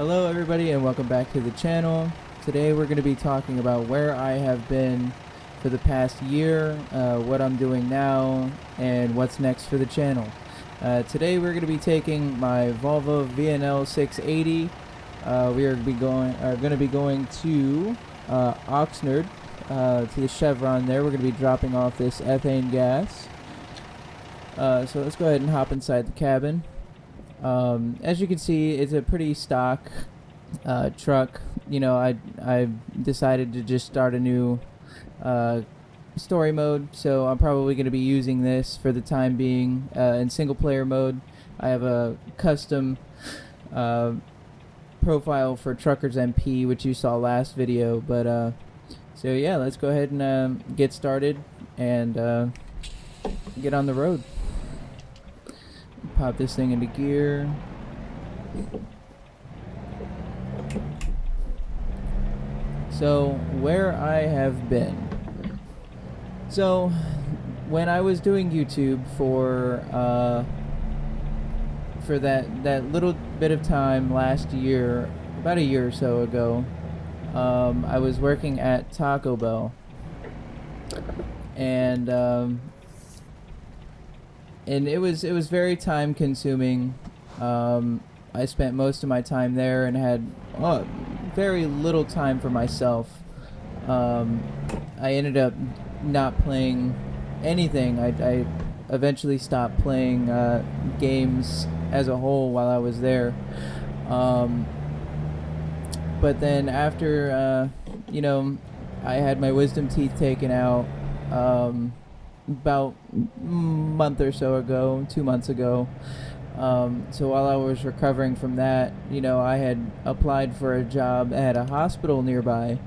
Hello everybody and welcome back to the channel. Today we're going to be talking about where I have been for the past year, what I'm doing now, and what's next for the channel. Today we're going to be taking my Volvo VNL 680. We are going to be going to Oxnard, to the Chevron there. We're going to be dropping off this ethane gas. So let's go ahead and hop inside the cabin. As you can see, it's a pretty stock truck. You know, I decided to just start a new story mode, so I'm probably going to be using this for the time being in single player mode. I have a custom profile for Truckers MP, which you saw last video, but so yeah, let's go ahead and get started and get on the road. Pop this thing into gear. So where I have been. So when I was doing YouTube for that little bit of time last year, about a year or so ago, I was working at Taco Bell, and it was very time consuming. I spent most of my time there and had very little time for myself. I ended up not playing anything. I eventually stopped playing games as a whole while I was there. But then after, you know, I had my wisdom teeth taken out about a month or so ago, 2 months ago. So while I was recovering from that, you know, I had applied for a job at a hospital nearby.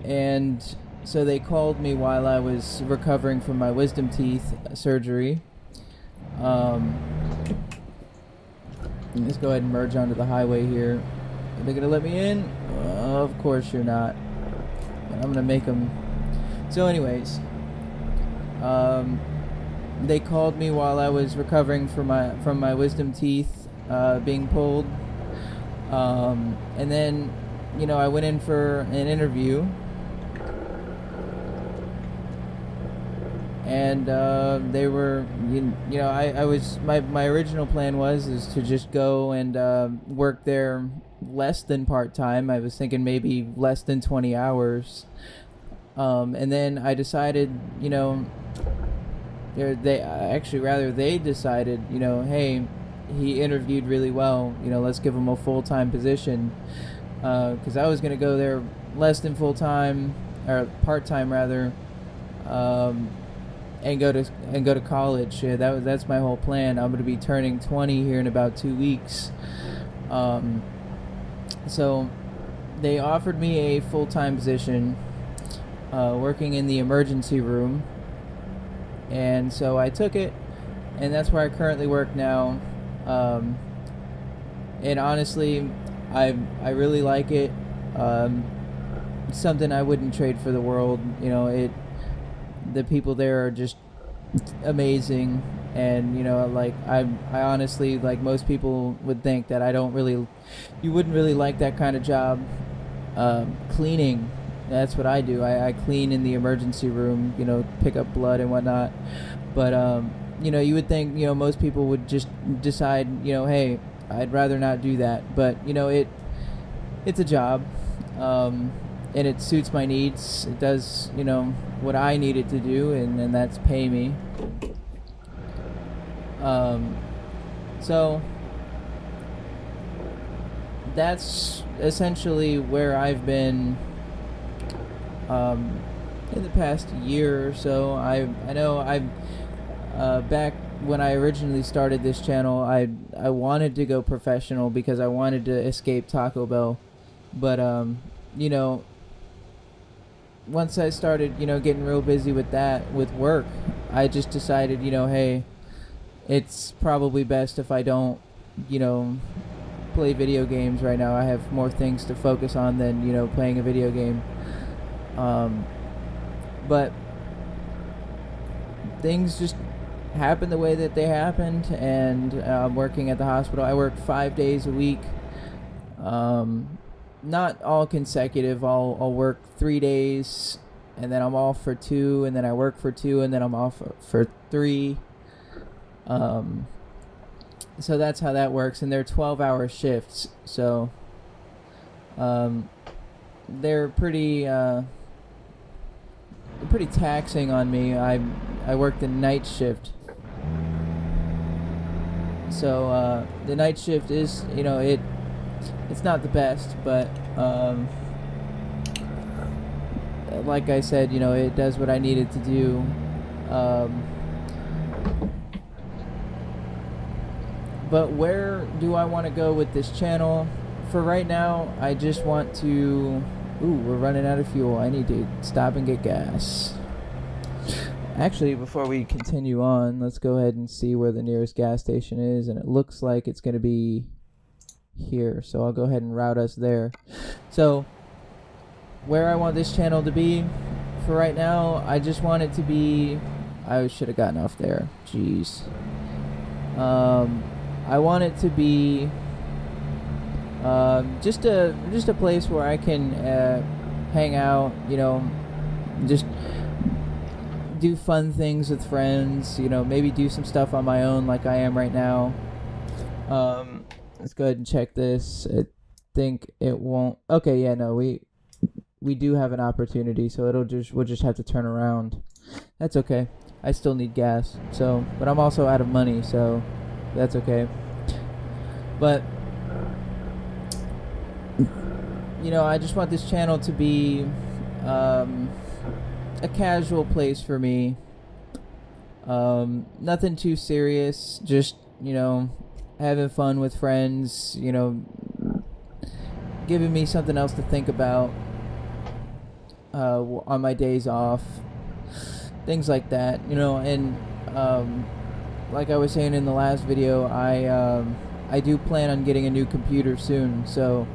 And so they called me while I was recovering from my wisdom teeth surgery. Let's go ahead and merge onto the highway here. Are they gonna let me in? Of course you're not. I'm gonna make them. So anyways, they called me while I was recovering from my wisdom teeth being pulled, and then, you know, I went in for an interview, and they were, you know, I was, my original plan is to just go and work there less than part-time. I was thinking maybe less than 20 hours. And then I decided, you know, they decided, you know, hey, he interviewed really well, you know, let's give him a full-time position, because I was going to go there less than full-time, or part-time rather, and go to college. Yeah, that's my whole plan. I'm going to be turning 20 here in about 2 weeks. So they offered me a full-time position, working in the emergency room, and so I took it, and that's where I currently work now. And honestly, I really like it. It's something I wouldn't trade for the world. You know, the people there are just amazing, and you know, like I honestly, like most people would think that you wouldn't really like that kind of job. Cleaning, that's what I do. I clean in the emergency room, you know, pick up blood and whatnot. But you know, you would think, you know, most people would just decide, you know, hey, I'd rather not do that. But you know, it's a job, and it suits my needs. It does, you know, what I need it to do, and that's pay me. So that's essentially where I've been in the past year or so. I know back when I originally started this channel, I wanted to go professional because I wanted to escape Taco Bell, but you know, once I started, you know, getting real busy with work, I just decided, you know, hey, it's probably best if I don't, you know, play video games right now. I have more things to focus on than, you know, playing a video game. But things just happened the way that they happened, and I'm working at the hospital. I work 5 days a week. Not all consecutive. I'll work 3 days, and then I'm off for 2, and then I work for 2, and then I'm off for 3. So that's how that works, and they're 12-hour shifts. So they're pretty taxing on me. I work the night shift. So the night shift is, it's not the best, but like I said, it does what I needed to do. But where do I want to go with this channel? For right now, I just want to... Ooh, we're running out of fuel. I need to stop and get gas. Actually, before we continue on, let's go ahead and see where the nearest gas station is. And it looks like it's going to be here. So I'll go ahead and route us there. So, where I want this channel to be, for right now, I just want it to be... I should have gotten off there. Jeez. I want it to be just a place where I can hang out, just do fun things with friends, maybe do some stuff on my own like I am right now. Let's go ahead and check this. I think it won't. Okay, yeah, no, we do have an opportunity, so we'll just have to turn around. That's okay. I still need gas, but I'm also out of money, so that's okay. But I just want this channel to be a casual place for me. Nothing too serious, just having fun with friends, giving me something else to think about on my days off, things like that, and like I was saying in the last video, I do plan on getting a new computer soon, so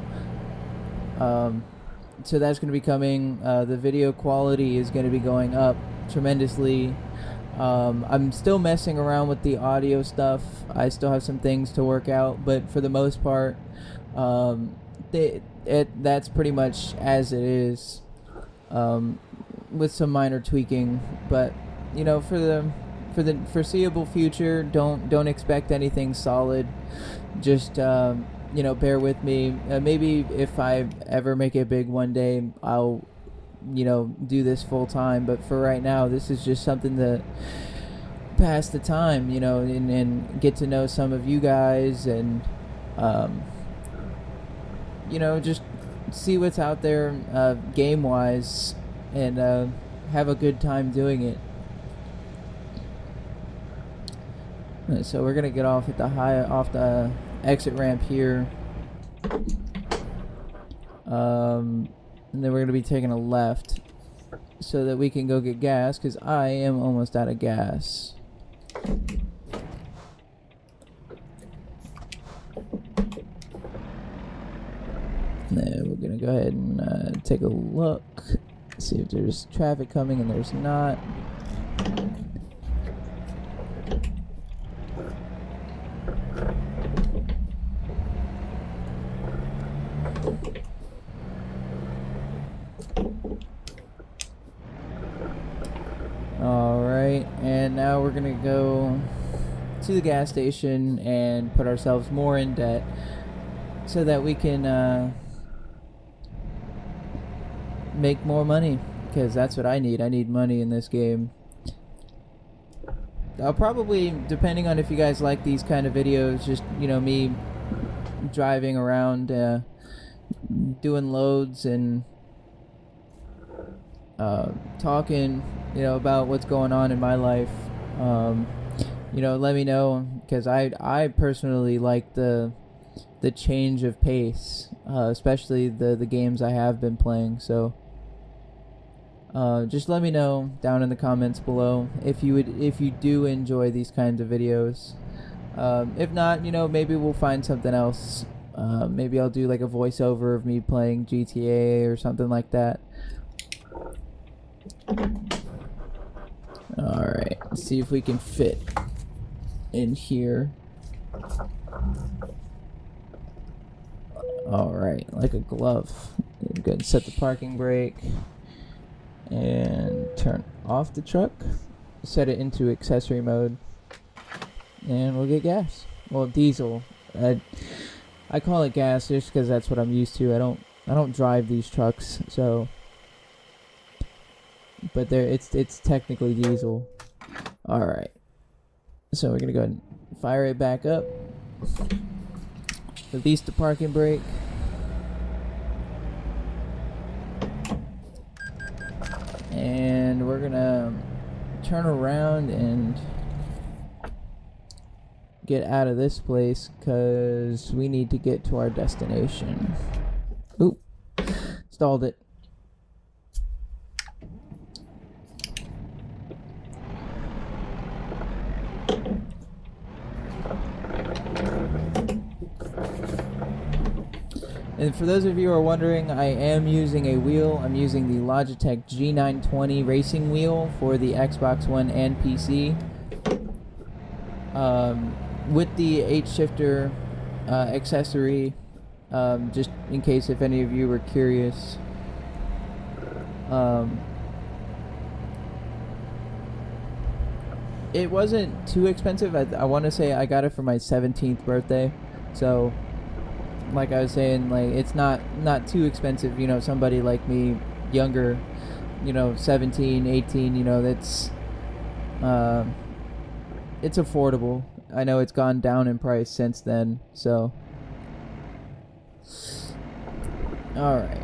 that's going to be coming. The video quality is going to be going up tremendously. I'm still messing around with the audio stuff. I still have some things to work out, but for the most part, that's pretty much as it is, with some minor tweaking. But for the foreseeable future, don't expect anything solid. Just bear with me. Maybe if I ever make it big one day, I'll do this full time. But for right now, this is just something to pass the time, and get to know some of you guys, and just see what's out there game wise, and have a good time doing it. So we're gonna get off at off the exit ramp here, and then we're gonna be taking a left so that we can go get gas, because I am almost out of gas. Then we're gonna go ahead and take a look, see if there's traffic coming, and there's not. Alright, and now we're gonna go to the gas station and put ourselves more in debt so that we can make more money, because that's what I need. I need money in this game. I'll probably, depending on if you guys like these kind of videos, just me driving around, doing loads and talking about what's going on in my life. Let me know, because I personally like the change of pace, especially the games I have been playing. So just let me know down in the comments below if you do enjoy these kinds of videos. If not, maybe we'll find something else. Maybe I'll do like a voiceover of me playing GTA or something like that. Alright, let's see if we can fit in here. Alright, like a glove. Go ahead and set the parking brake and turn off the truck. Set it into accessory mode and we'll get gas. Well, diesel. I call it gas just because that's what I'm used to. I don't drive these trucks, so, but it's technically diesel. All right, so we're gonna go ahead and fire it back up. Release the parking brake. And we're gonna turn around and get out of this place because we need to get to our destination. Oop, stalled it. And for those of you who are wondering, I am using a wheel. I'm using the Logitech G920 racing wheel for the Xbox One and PC. With the 8-shifter accessory, just in case if any of you were curious. It wasn't too expensive. I want to say I got it for my 17th birthday, so like I was saying, like it's not too expensive. You know, somebody like me, younger, 17, 18, that's it's affordable. I know it's gone down in price since then, so all right.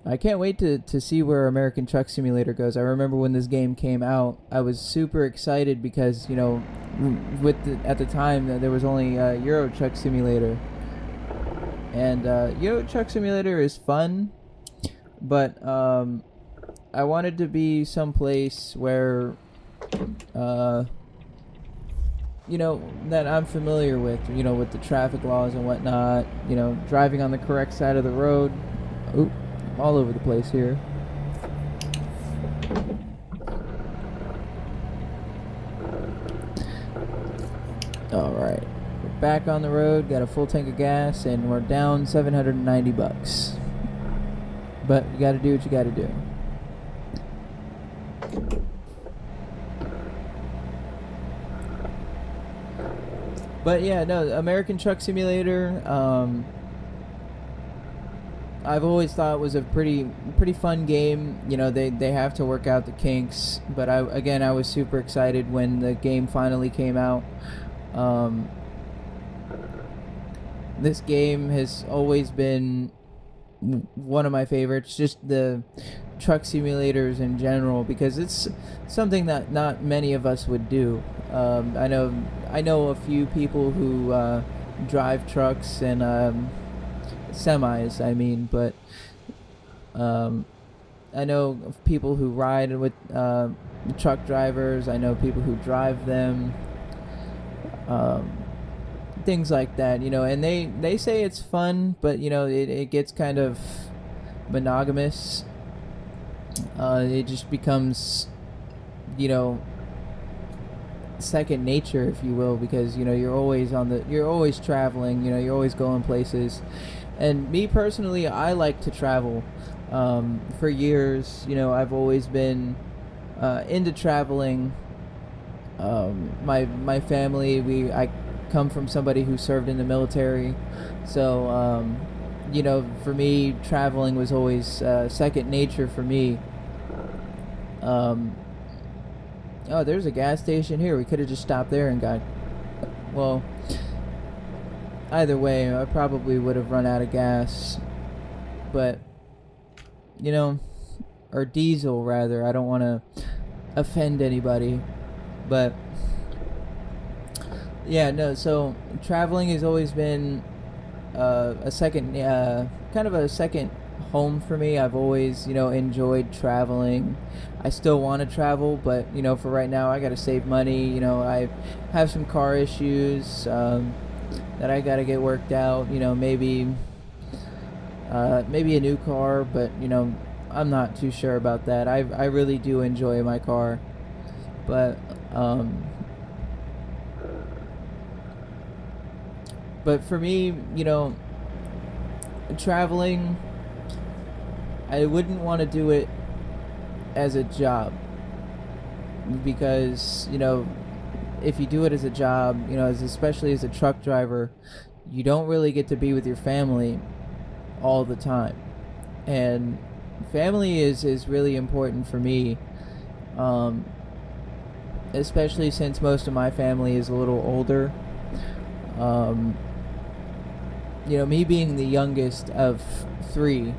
I can't wait to see where American Truck Simulator goes. I remember when this game came out, I was super excited because, at the time there was only Euro Truck Simulator. And Euro Truck Simulator is fun, but I wanted to be someplace where, that I'm familiar with, with the traffic laws and whatnot, driving on the correct side of the road. Oop. All over the place here. Alright, we're back on the road, got a full tank of gas, and we're down $790. But you gotta do what you gotta do. But yeah, no, American Truck Simulator, I've always thought it was a pretty fun game. They have to work out the kinks, but I was super excited when the game finally came out. This game has always been one of my favorites, just the truck simulators in general, because it's something that not many of us would do. I know a few people who drive trucks and semis, but I know of people who ride with truck drivers. I know people who drive them, things like that, and they say it's fun, but it gets kind of monogamous. It just becomes second nature, if you will, because you're always traveling, you're always going places. And me personally, I like to travel. For years, I've always been into traveling. My family, I come from somebody who served in the military, so for me, traveling was always second nature for me. Oh, there's a gas station here. We could have just stopped there and got. Well, either way, I probably would have run out of gas, but or diesel rather. I don't want to offend anybody, but yeah, no. So traveling has always been a second, kind of a second home for me. I've always, enjoyed traveling. I still want to travel, but for right now, I got to save money. I have some car issues that I got to get worked out. Maybe a new car, but I'm not too sure about that. I really do enjoy my car, but Um, but for me, traveling, I wouldn't want to do it as a job, because if you do it as a job, especially as a truck driver, you don't really get to be with your family all the time, and family is really important for me, especially since most of my family is a little older. Me being the youngest of three,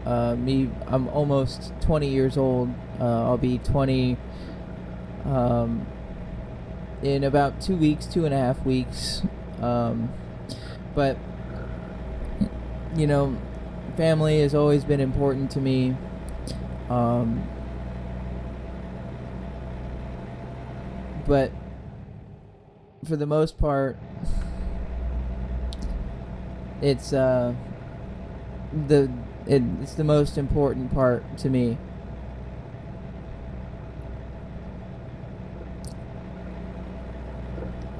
I'm almost 20 years old. I'll be 20 in about 2 weeks, 2.5 weeks. But family has always been important to me. But for the most part, it's it's the most important part to me.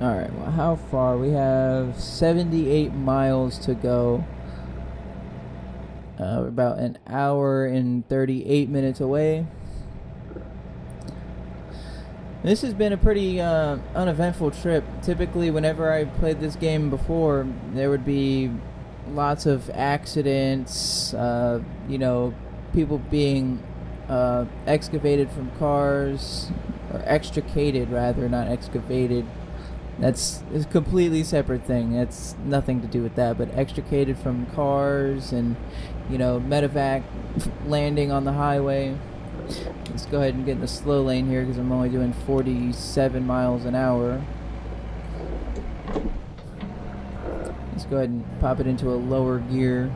Alright, well, how far? We have 78 miles to go. We're about an hour and 38 minutes away. This has been a pretty uneventful trip. Typically, whenever I played this game before, there would be lots of accidents, people being excavated from cars, or extricated rather, not excavated. That's a completely separate thing. That's nothing to do with that, but extricated from cars and, medevac landing on the highway. Let's go ahead and get in the slow lane here because I'm only doing 47 miles an hour. Let's go ahead and pop it into a lower gear.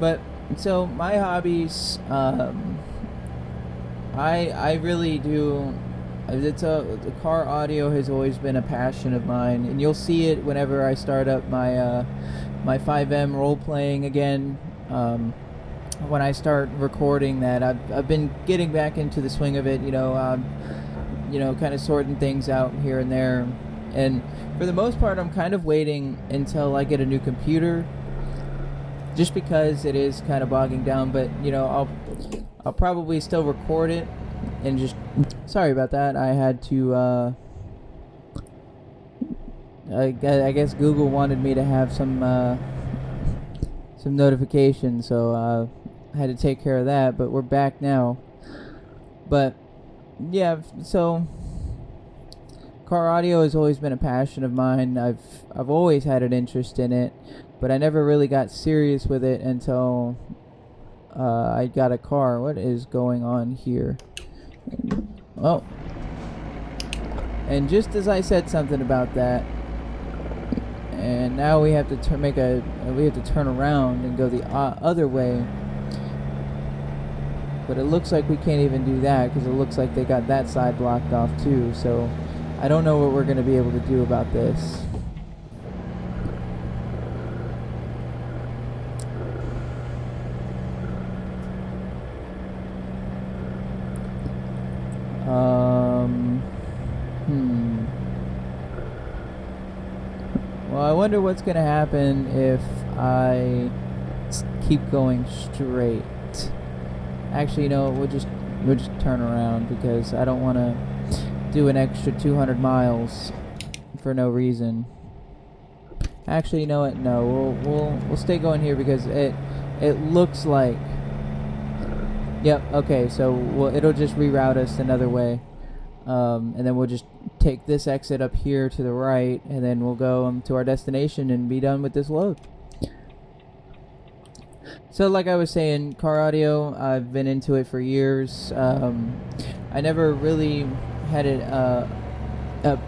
But so my hobbies, I really do. The car audio has always been a passion of mine, and you'll see it whenever I start up my my 5M role playing again. When I start recording that, I've been getting back into the swing of it. Kind of sorting things out here and there, and for the most part, I'm kind of waiting until I get a new computer, just because it is kind of bogging down. But I'll probably still record it. And just sorry about that. I had to I guess Google wanted me to have some notifications, so I had to take care of that, but we're back now. But yeah, so car audio has always been a passion of mine. I've always had an interest in it, but I never really got serious with it until I got a car. What is going on here? Oh, and just as I said something about that, and now we have to turn around and go the other way. But it looks like we can't even do that because it looks like they got that side blocked off too. So I don't know what we're going to be able to do about this. Well, I wonder what's gonna happen if I keep going straight. Actually, we'll just turn around because I don't want to do an extra 200 miles for no reason. Actually, you know what? No, we'll stay going here because it looks like. Yep. Okay. So it'll just reroute us another way, and then we'll just take this exit up here to the right, and then we'll go to our destination and be done with this load. So like I was saying, car audio, I've been into it for years. I never really had a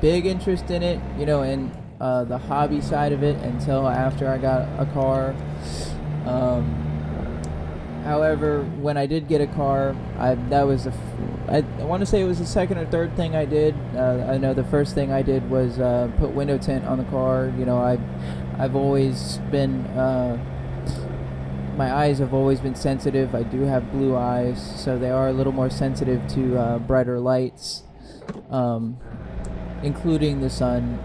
big interest in it, in the hobby side of it until after I got a car. However, when I did get a car, I want to say it was the second or third thing I did. I know the first thing I did was put window tint on the car. You know, I've always been my eyes have always been sensitive. I do have blue eyes, so they are a little more sensitive to brighter lights, including the sun.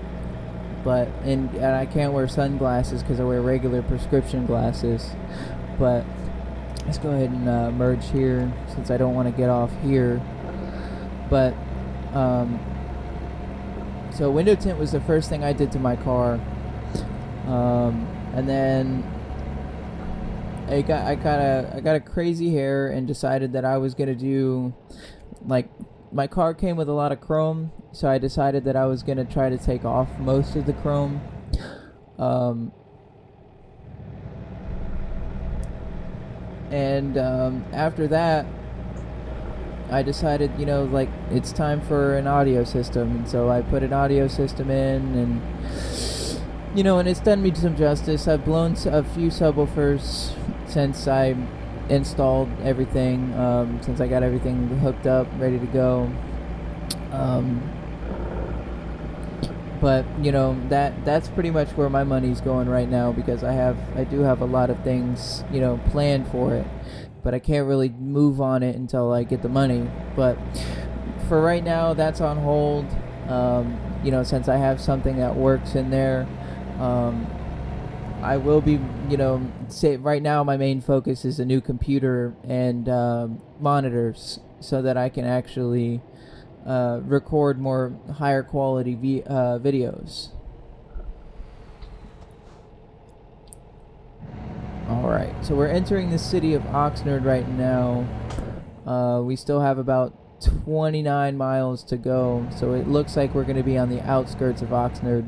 And I can't wear sunglasses because I wear regular prescription glasses. But let's go ahead and merge here since I don't want to get off here. But so window tint was the first thing I did to my car, and then I got a crazy hair and decided that I was gonna do, like, my car came with a lot of chrome, so I decided that I was gonna try to take off most of the chrome. After that, I decided, you know, like, it's time for an audio system, and so I put an audio system in, and, you know, and it's done me some justice. I've blown a few subwoofers since I installed everything, since I got everything hooked up, ready to go. But you know, that's pretty much where my money's going right now, because I do have a lot of things, you know, planned for it, but I can't really move on it until I get the money. But for right now, that's on hold. You know, since I have something that works in there, I will be, you know, say right now my main focus is a new computer and monitors, so that I can actually record more higher quality videos. Alright, so we're entering the city of Oxnard right now. We still have about 29 miles to go, so it looks like we're going to be on the outskirts of Oxnard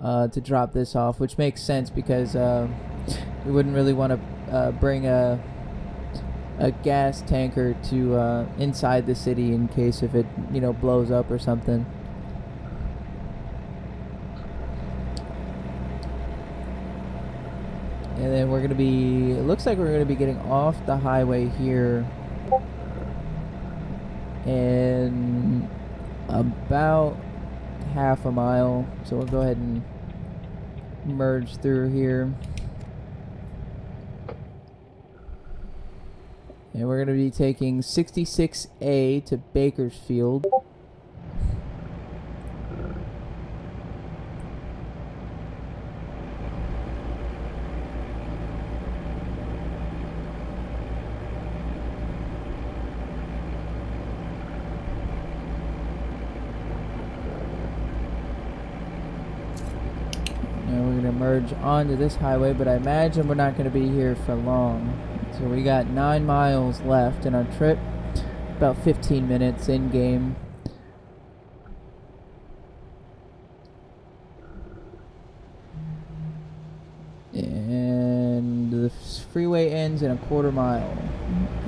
to drop this off, which makes sense because we wouldn't really want to bring a gas tanker to inside the city in case if it, you know, blows up or something. And then we're gonna be, it looks like we're gonna be getting off the highway here in about half a mile, so we'll go ahead and merge through here. And we're going to be taking 66A to Bakersfield. And we're going to merge onto this highway, but I imagine we're not going to be here for long. So we got 9 miles left in our trip, about 15 minutes in game. And the freeway ends in a quarter mile.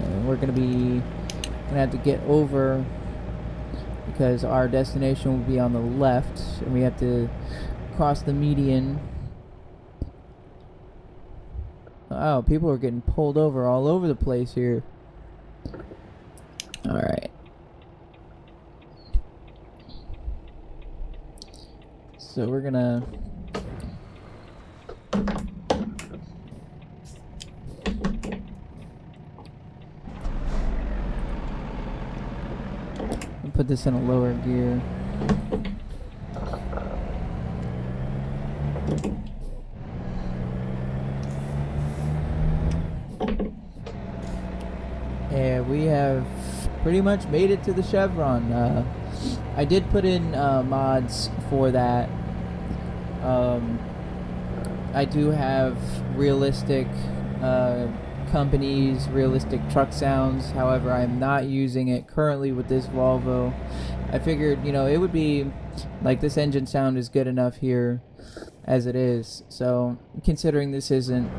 And we're gonna have to get over because our destination will be on the left, and we have to cross the median. Oh, people are getting pulled over all over the place here. Alright. So we're gonna put this in a lower gear. And we have pretty much made it to the Chevron. I did put in mods for that. I do have realistic companies, realistic truck sounds. However, I'm not using it currently with this Volvo. I figured, you know, it would be like this engine sound is good enough here as it is. So considering this isn't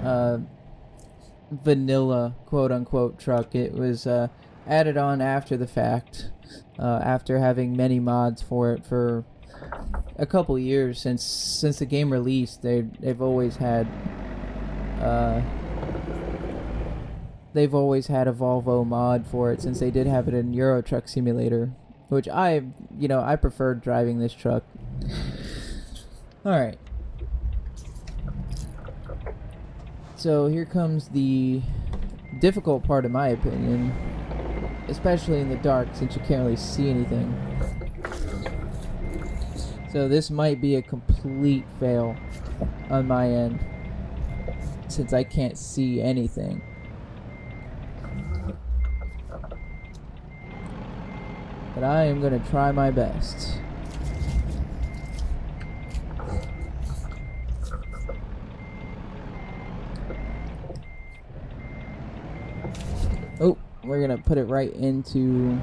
vanilla quote unquote truck, it was added on after the fact, after having many mods for it for a couple years. Since the game released, they've always had they've always had a Volvo mod for it, since they did have it in Euro Truck Simulator, which I preferred driving this truck. Alright. So here comes the difficult part, in my opinion, especially in the dark, since you can't really see anything. So this might be a complete fail on my end, since I can't see anything. But I am going to try my best. Oh, we're going to put it right into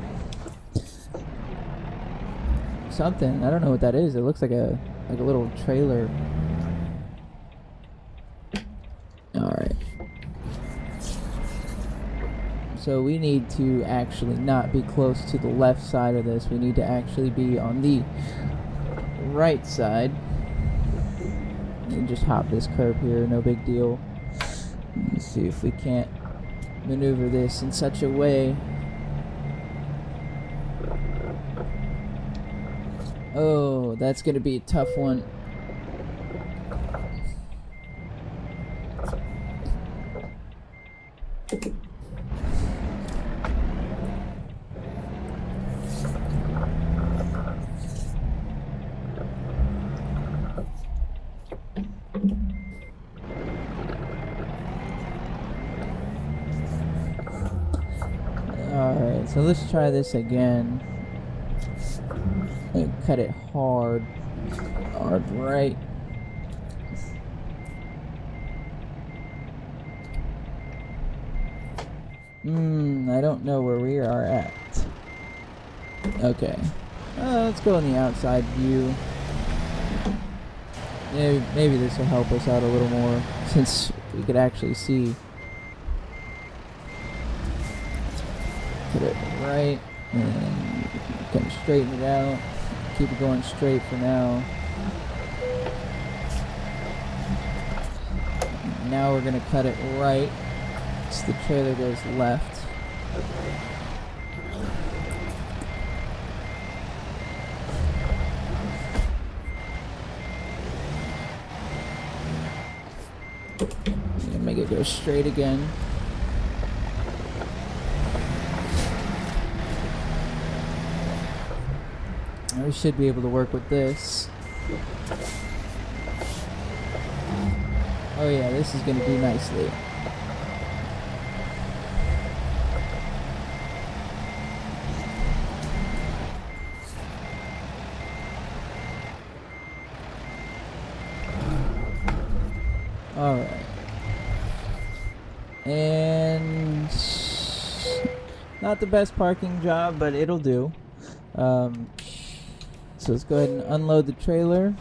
something. I don't know what that is. It looks like a little trailer. Alright. So we need to actually not be close to the left side of this. We need to actually be on the right side. And just hop this curb here, no big deal. Let's see if we can't maneuver this in such a way. Oh, that's gonna be a tough one. Alright, so let's try this again. And cut it hard right. I don't know where we are at. Okay. Let's go in the outside view. Maybe this will help us out a little more, since we could actually see. Put it right, and kind of straighten it out. Keep it going straight for now. Now we're going to cut it right, so the trailer goes left. And make it go straight again. We should be able to work with this. Oh yeah, this is going to do nicely. Alright. And not the best parking job, but it'll do. So let's go ahead and unload the trailer.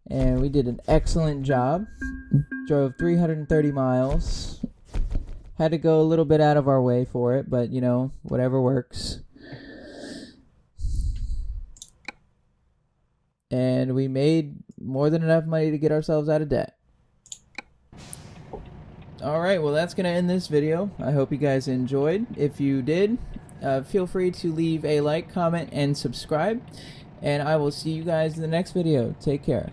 And we did an excellent job. Drove 330 miles. Had to go a little bit out of our way for it, but you know, whatever works. And we made more than enough money to get ourselves out of debt. Alright, well that's going to end this video. I hope you guys enjoyed. If you did, feel free to leave a like, comment, and subscribe. And I will see you guys in the next video. Take care.